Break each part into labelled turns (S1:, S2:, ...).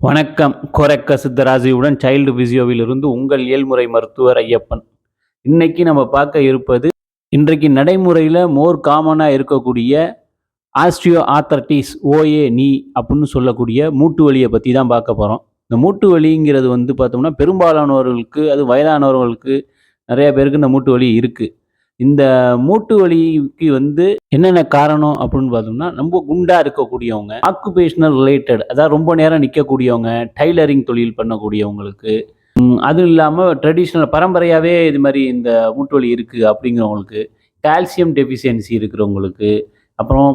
S1: வணக்கம். கொரக்க சித்தராசியுடன் சைல்டு பிசியோவிலிருந்து உங்கள் இயல்முறை மருத்துவர் ஐயப்பன். இன்னைக்கு நம்ம பார்க்க இருப்பது, இன்றைக்கு நடைமுறையில மோர் காமனா இருக்கக்கூடிய ஆஸ்டியோ ஆத்தரைட்டிஸ் ஓஏ நீ அப்படின்னு சொல்லக்கூடிய மூட்டு வலிய பத்தி தான் பார்க்க போறோம். இந்த மூட்டு வலிங்கிறது வந்து பார்த்தோம்னா, பெரும்பாலானவர்களுக்கு, அது வயதானவர்களுக்கு நெறைய பேருக்கு இந்த மூட்டு வலி இருக்கு. இந்த மூட்டு வலிக்கு வந்து என்னென்ன காரணம் அப்படின்னு பார்த்தோம்னா, ரொம்ப குண்டா இருக்கக்கூடியவங்க, ஆக்குபேஷனல் ரிலேட்டட் அதாவது ரொம்ப நேரம் நிக்கக்கூடியவங்க, டைலரிங் தொழில் பண்ணக்கூடியவங்களுக்கு, அதுவும் இல்லாம ட்ரெடிஷனல் பரம்பரையாவே இது மாரி இந்த மூட்டு வலி இருக்கு அப்படிங்கிறவங்களுக்கு, கால்சியம் டெஃபிஷியன்சி இருக்கிறவங்களுக்கு, அப்புறம்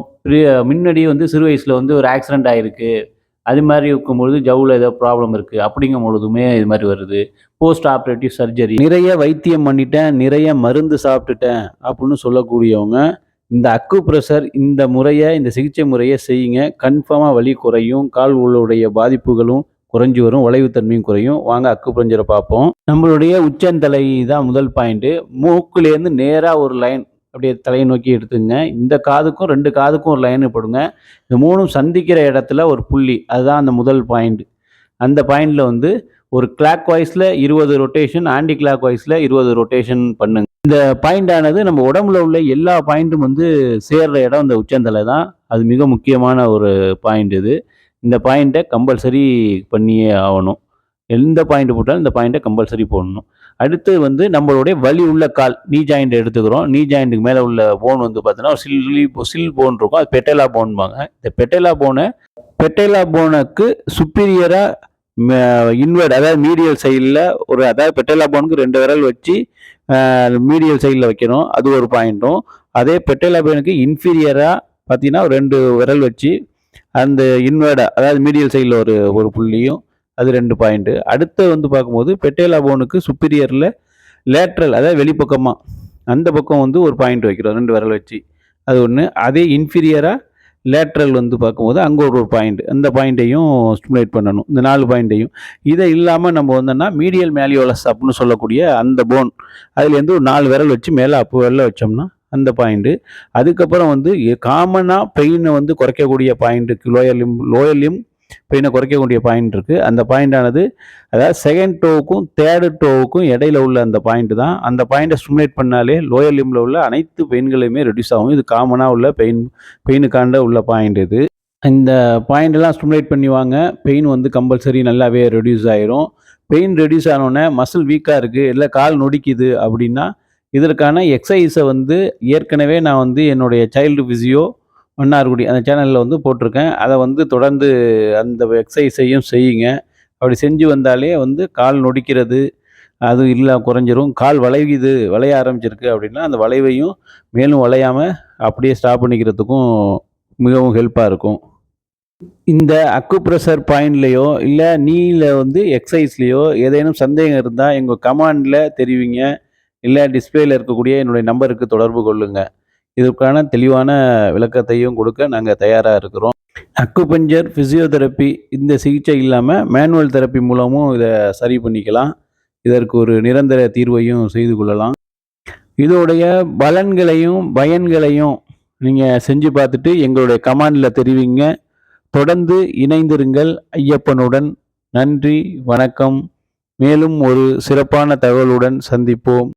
S1: முன்னாடி வந்து சிறு வயசுல வந்து ஒரு ஆக்சிடென்ட் ஆயிருக்கு. அது மாரி இருக்கும்பொழுது ஜவ்வுல ஏதோ ப்ராப்ளம் இருக்கு. அப்படிங்கும் பொழுதுமே இது மாரி வருது. Post operative surgery. நிறைய வைத்தியம் பண்ணிட்டேன், நிறைய மருந்து சாப்பிட்டுட்டேன் அப்படின்னு சொல்லக்கூடியவங்க, இந்த அக்குப்ரெஷர் இந்த சிகிச்சை முறைய செய்யுங்க. கன்ஃபார்மா வலி குறையும். கால்களுடைய பாதிப்புகளும் குறைஞ்சு வரும். வளைவுத்தன்மையும் குறையும். வாங்க அக்குபஞ்சர பார்ப்போம். நம்மளுடைய உச்சந்தலை தான் முதல் பாயிண்ட்டு. மூக்குலேருந்து நேரா ஒரு லைன் அப்படியே தலையை நோக்கி எடுத்துங்க. இந்த காதுக்கும் 2 காதுக்கும் ஒரு லைன் போடுங்க. இந்த 3ம் சந்திக்கிற இடத்துல ஒரு புள்ளி. அதுதான் அந்த முதல் பாயிண்ட். அந்த பாயிண்ட்ல வந்து ஒரு கிளாக் வைஸ்ல 20 ரொட்டேஷன், ஆன்டி கிளாக் வைஸ்ல 20 ரொட்டேஷன் பண்ணுங்க. இந்த பாயிண்ட் ஆனது நம்ம உடம்புல உள்ள எல்லா பாயிண்ட்டும் வந்து சேர்ற இடம் இந்த உச்சந்தலை தான். அது மிக முக்கியமான ஒரு பாயிண்ட் இது. இந்த பாயிண்ட்டை கம்பல்சரி பண்ணியே ஆகணும். எந்த பாயிண்ட் போட்டாலும் இந்த பாயிண்ட்டை கம்பல்சரி போடணும். அடுத்து வந்து நம்மளுடைய வலி உள்ள கால் நீ ஜாயிண்ட் எடுத்துக்கிறோம். நீ ஜாயிண்ட்டுக்கு மேலே உள்ள போன் வந்து பார்த்தீங்கன்னா ஒரு சில் போன் இருக்கும். அது பெட்டேலா போன்பாங்க. இந்த பெட்டேலா போனுக்கு சுப்பீரியரா இன்வெர்ட் அதாவது மீடியல் சைடில் அதாவது பெட்டேலா போனுக்கு 2 விரல் வச்சு மீடியல் சைடில் வைக்கணும். அது ஒரு பாயிண்ட்டும். அதே பெட்டேலா போனுக்கு இன்ஃபீரியராக பார்த்தீங்கன்னா 2 விரல் வச்சு அந்த இன்வெர்டா அதாவது மீடியல் சைடில் ஒரு புள்ளியும், அது 2 பாயிண்ட். அடுத்து வந்து பார்க்கும்போது பெட்டேலா போனுக்கு சுப்பீரியரில் லேட்ரல் அதாவது வெளிப்பக்கமாக அந்த பக்கம் வந்து ஒரு பாயிண்ட் வைக்கிறோம் 2 விரல் வச்சு. அது ஒன்று. அதே இன்ஃபீரியராக லேட்ரல் வந்து பார்க்கும்போது அங்கே ஒரு பாயிண்ட். அந்த பாயிண்ட்டையும் ஸ்டிமுலேட் பண்ணணும். இந்த 4 பாயிண்ட்டையும். இதை இல்லாமல் நம்ம வந்தோம்னா மீடியல் மேலியோலஸ் அப்படின்னு சொல்லக்கூடிய அந்த போன் அதுலேருந்து ஒரு 4 விரல் வச்சு மேலே அப்போ வெளில வச்சோம்னா அந்த பாயிண்ட்டு. அதுக்கப்புறம் வந்து காமனாக பெயினை வந்து குறைக்கக்கூடிய பாயிண்ட்டுக்கு லோயர் லிம் பெயினை குறைக்கக்கூடிய பாயிண்ட் இருக்குது. அந்த பாயிண்டானது அதாவது செகண்ட் டோவுக்கும் தேர்டு டோவுக்கும் இடையில உள்ள அந்த பாயிண்ட் தான். அந்த பாயிண்ட்டை ஸ்டிமுலேட் பண்ணாலே லோயர் லிம்மில் உள்ள அனைத்து பெயின்களையுமே ரெடியூஸ் ஆகும். இது காமனாக உள்ள பெயினுக்காண்ட உள்ள பாயிண்ட் இது. இந்த பாயிண்டெல்லாம் ஸ்டிமுலேட் பண்ணிவாங்க. பெயின் வந்து கம்பல்சரி நல்லாவே ரெடியூஸ் ஆயிரும். பெயின் ரெடியூஸ் ஆனோடனே மசில் வீக்காக இருக்குது, இல்லை கால் நொடிக்குது அப்படின்னா இதற்கான எக்ஸசைஸை வந்து ஏற்கனவே நான் வந்து என்னுடைய சைல்டு பிசியோ மன்னார்குடி அந்த சேனலில் வந்து போட்டிருக்கேன். அதை வந்து தொடர்ந்து அந்த எக்ஸசைஸையும் செய்யுங்க. அப்படி செஞ்சு வந்தாலே வந்து கால் நொடிக்கிறது அது இல்லை குறைஞ்சிரும். கால் வளைய ஆரம்பிச்சிருக்கு அப்படின்னா அந்த வளைவையும் மேலும் வளையாமல் அப்படியே ஸ்டாப் பண்ணிக்கிறதுக்கும் மிகவும் ஹெல்ப்பாக இருக்கும். இந்த அக்குப்ரெஷர் பாயிண்ட்லேயோ இல்லை நீல வந்து எக்ஸசைஸ்லேயோ ஏதேனும் சந்தேகம் இருந்தால் எங்கள் கமாண்டில் தெரிவிங்க. இல்லை டிஸ்பிளேயில் இருக்கக்கூடிய என்னுடைய நம்பருக்கு தொடர்பு கொள்ளுங்க. இதற்கான தெளிவான விளக்கத்தையும் கொடுக்க நாங்கள் தயாராக இருக்கிறோம். அக்குபஞ்சர், ஃபிசியோதெரப்பி இந்த சிகிச்சை இல்லாமல் மேனுவல் தெரப்பி மூலமும் இதை சரி பண்ணிக்கலாம். இதற்கு ஒரு நிரந்தர தீர்வையும் செய்து கொள்ளலாம். இதோடைய பலன்களையும் பயன்களையும் நீங்கள் செஞ்சு பார்த்துட்டு எங்களுடைய கமாண்டில் தெரிவிங்க. தொடர்ந்து இணைந்திருங்கள் ஐயப்பனுடன். நன்றி, வணக்கம். மேலும் ஒரு சிறப்பான தகவலுடன் சந்திப்போம்.